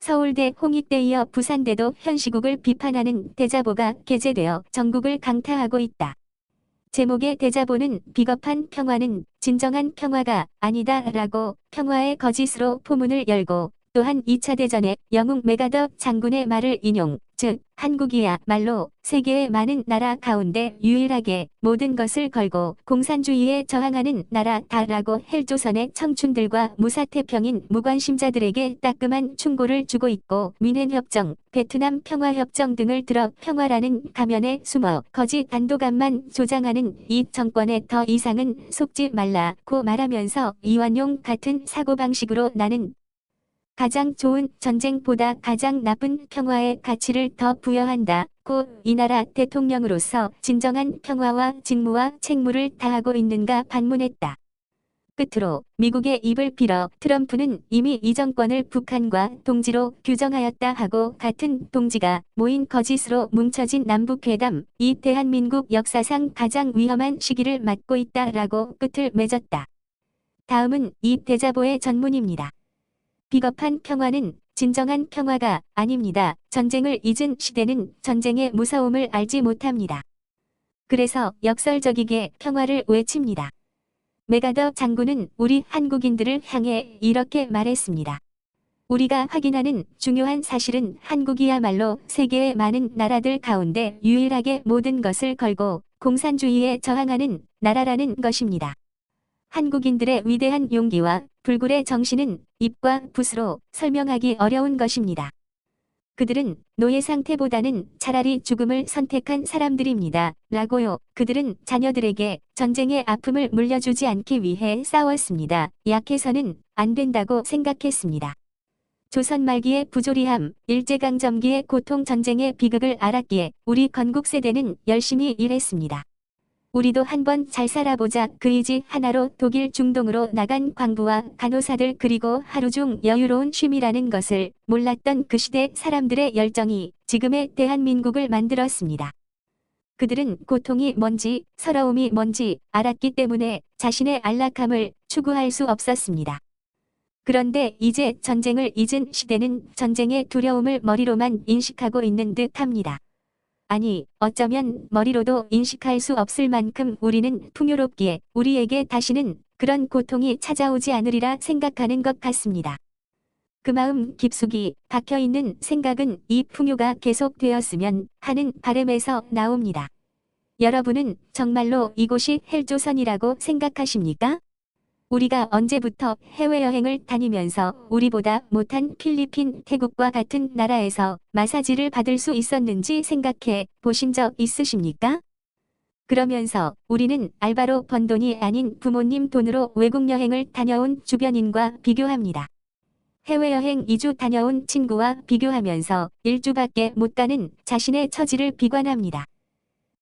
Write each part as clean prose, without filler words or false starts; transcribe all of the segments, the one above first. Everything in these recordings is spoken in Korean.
서울대 홍익대에 이어 부산대도 현 시국을 비판하는 대자보가 게재되어 전국을 강타하고 있다. 제목의 대자보는 비겁한 평화는 진정한 평화가 아니다라고 평화의 거짓으로 포문을 열고 또한 2차 대전의 영웅 메가더 장군의 말을 인용, 즉 한국이야말로 세계의 많은 나라 가운데 유일하게 모든 것을 걸고 공산주의에 저항하는 나라다라고 헬조선의 청춘들과 무사태평인 무관심자들에게 따끔한 충고를 주고 있고 미넨협정, 베트남 평화협정 등을 들어 평화라는 가면에 숨어 거짓 안도감만 조장하는 이 정권에 더 이상은 속지 말라고 말하면서 이완용 같은 사고방식으로 나는 가장 좋은 전쟁보다 가장 나쁜 평화의 가치를 더 부여한다고 이 나라 대통령으로서 진정한 평화와 직무와 책무를 다하고 있는가 반문했다. 끝으로 미국의 입을 빌어 트럼프는 이미 이 정권을 북한과 동지로 규정하였다 하고 같은 동지가 모인 거짓으로 뭉쳐진 남북회담, 이 대한민국 역사상 가장 위험한 시기를 맞고 있다라고 끝을 맺었다. 다음은 이 대자보의 전문입니다. 비겁한 평화는 진정한 평화가 아닙니다. 전쟁을 잊은 시대는 전쟁의 무서움을 알지 못합니다. 그래서 역설적이게 평화를 외칩니다. 메가더 장군은 우리 한국인들을 향해 이렇게 말했습니다. 우리가 확인하는 중요한 사실은 한국이야말로 세계의 많은 나라들 가운데 유일하게 모든 것을 걸고 공산주의에 저항하는 나라라는 것입니다. 한국인들의 위대한 용기와 불굴의 정신은 입과 붓으로 설명하기 어려운 것입니다. 그들은 노예 상태보다는 차라리 죽음을 선택한 사람들입니다. 라고요. 그들은 자녀들에게 전쟁의 아픔을 물려주지 않기 위해 싸웠습니다. 약해서는 안 된다고 생각했습니다. 조선 말기의 부조리함, 일제강점기의 고통 전쟁의 비극을 알았기에 우리 건국 세대는 열심히 일했습니다. 우리도 한번 잘 살아보자 그 의지 하나로 독일 중동으로 나간 광부와 간호사들 그리고 하루 중 여유로운 쉼이라는 것을 몰랐던 그 시대 사람들의 열정이 지금의 대한민국을 만들었습니다. 그들은 고통이 뭔지 서러움이 뭔지 알았기 때문에 자신의 안락함을 추구할 수 없었습니다. 그런데 이제 전쟁을 잊은 시대는 전쟁의 두려움을 머리로만 인식하고 있는 듯합니다. 아니, 어쩌면 머리로도 인식할 수 없을 만큼 우리는 풍요롭기에 우리에게 다시는 그런 고통이 찾아오지 않으리라 생각하는 것 같습니다. 그 마음 깊숙이 박혀있는 생각은 이 풍요가 계속되었으면 하는 바람에서 나옵니다. 여러분은 정말로 이곳이 헬조선이라고 생각하십니까? 우리가 언제부터 해외여행을 다니면서 우리보다 못한 필리핀, 태국과 같은 나라에서 마사지를 받을 수 있었는지 생각해 보신 적 있으십니까? 그러면서 우리는 알바로 번 돈이 아닌 부모님 돈으로 외국 여행을 다녀온 주변인과 비교합니다. 해외여행 2주 다녀온 친구와 비교하면서 1주밖에 못 가는 자신의 처지를 비관합니다.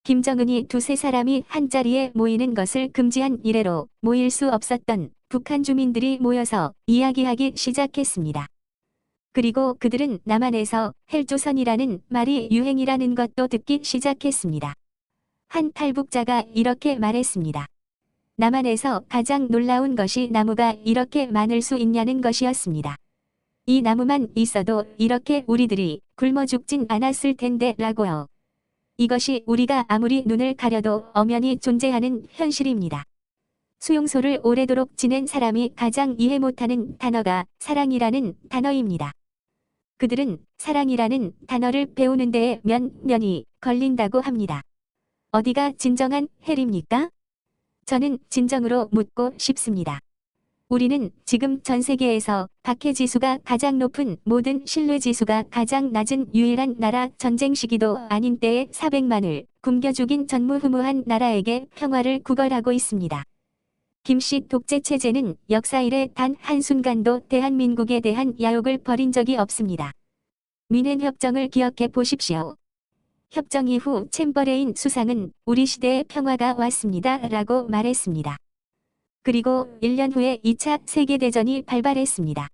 김정은이 두세 사람이 한자리에 모이는 것을 금지한 이래로 모일 수 없었던 북한 주민들이 모여서 이야기하기 시작했습니다. 그리고 그들은 남한에서 헬조선이라는 말이 유행이라는 것도 듣기 시작했습니다. 한 탈북자가 이렇게 말했습니다. 남한에서 가장 놀라운 것이 나무가 이렇게 많을 수 있냐는 것이었습니다. 이 나무만 있어도 이렇게 우리들이 굶어 죽진 않았을 텐데 라고요. 이것이 우리가 아무리 눈을 가려도 엄연히 존재하는 현실입니다. 수용소를 오래도록 지낸 사람이 가장 이해 못하는 단어가 사랑이라는 단어입니다. 그들은 사랑이라는 단어를 배우는 데에 몇 년이 걸린다고 합니다. 어디가 진정한 헬입니까? 저는 진정으로 묻고 싶습니다. 우리는 지금 전 세계에서 박해지수가 가장 높은 모든 신뢰지수가 가장 낮은 유일한 나라 전쟁 시기도 아닌 때에 400만을 굶겨 죽인 전무후무한 나라에게 평화를 구걸하고 있습니다. 김씨 독재체제는 역사 이래 단 한순간도 대한민국에 대한 야욕을 버린 적이 없습니다. 미넨협정을 기억해 보십시오. 협정 이후 챔버레인 수상은 우리 시대에 평화가 왔습니다. 라고 말했습니다. 그리고 1년 후에 2차 세계대전이 발발했습니다.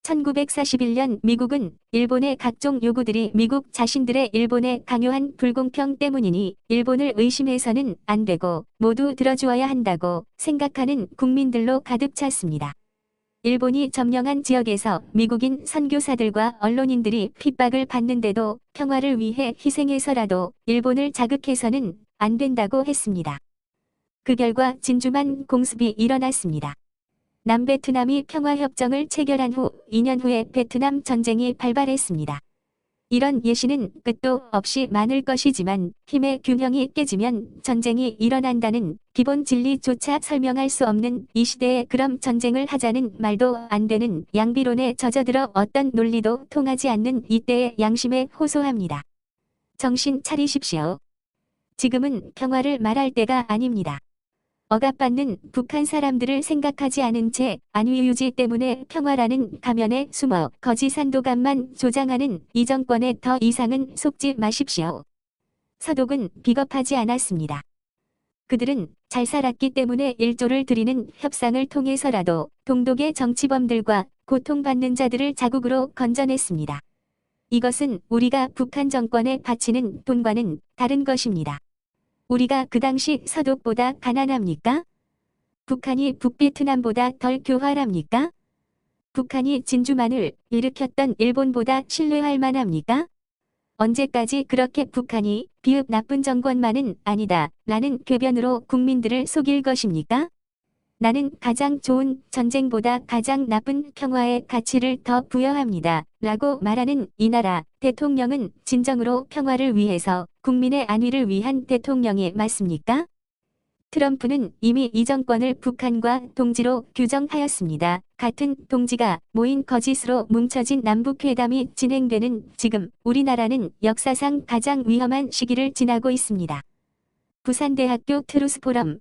1941년 미국은 일본의 각종 요구들이 미국 자신들의 일본의 강요한 불공평 때문이니 일본을 의심해서는 안 되고 모두 들어주어야 한다고 생각하는 국민들로 가득 찼습니다. 일본이 점령한 지역에서 미국인 선교사들과 언론인들이 핍박을 받는데도 평화를 위해 희생해서라도 일본을 자극해서는 안 된다고 했습니다. 그 결과 진주만 공습이 일어났습니다. 남베트남이 평화협정을 체결한 후 2년 후에 베트남 전쟁이 발발했습니다. 이런 예시는 끝도 없이 많을 것이지만 힘의 균형이 깨지면 전쟁이 일어난다는 기본 진리조차 설명할 수 없는 이 시대에 그럼 전쟁을 하자는 말도 안 되는 양비론에 젖어들어 어떤 논리도 통하지 않는 이때의 양심에 호소합니다. 정신 차리십시오. 지금은 평화를 말할 때가 아닙니다. 억압받는 북한 사람들을 생각하지 않은 채 안위 유지 때문에 평화라는 가면에 숨어 거짓 산도감만 조장하는 이 정권에 더 이상은 속지 마십시오. 서독은 비겁하지 않았습니다. 그들은 잘 살았기 때문에 일조를 드리는 협상을 통해서라도 동독의 정치범들과 고통받는 자들을 자국으로 건져냈습니다. 이것은 우리가 북한 정권에 바치는 돈과는 다른 것입니다. 우리가 그 당시 서독보다 가난합니까? 북한이 북베트남보다 덜 교활합니까? 북한이 진주만을 일으켰던 일본보다 신뢰할 만합니까? 언제까지 그렇게 북한이 비읍 나쁜 정권만은 아니다 라는 궤변으로 국민들을 속일 것입니까? 나는 가장 좋은 전쟁보다 가장 나쁜 평화의 가치를 더 부여합니다. 라고 말하는 이 나라 대통령은 진정으로 평화를 위해서 국민의 안위를 위한 대통령이 맞습니까? 트럼프는 이미 이 정권을 북한과 동지로 규정하였습니다. 같은 동지가 모인 거짓으로 뭉쳐진 남북회담이 진행되는 지금 우리나라는 역사상 가장 위험한 시기를 지나고 있습니다. 부산대학교 트루스포럼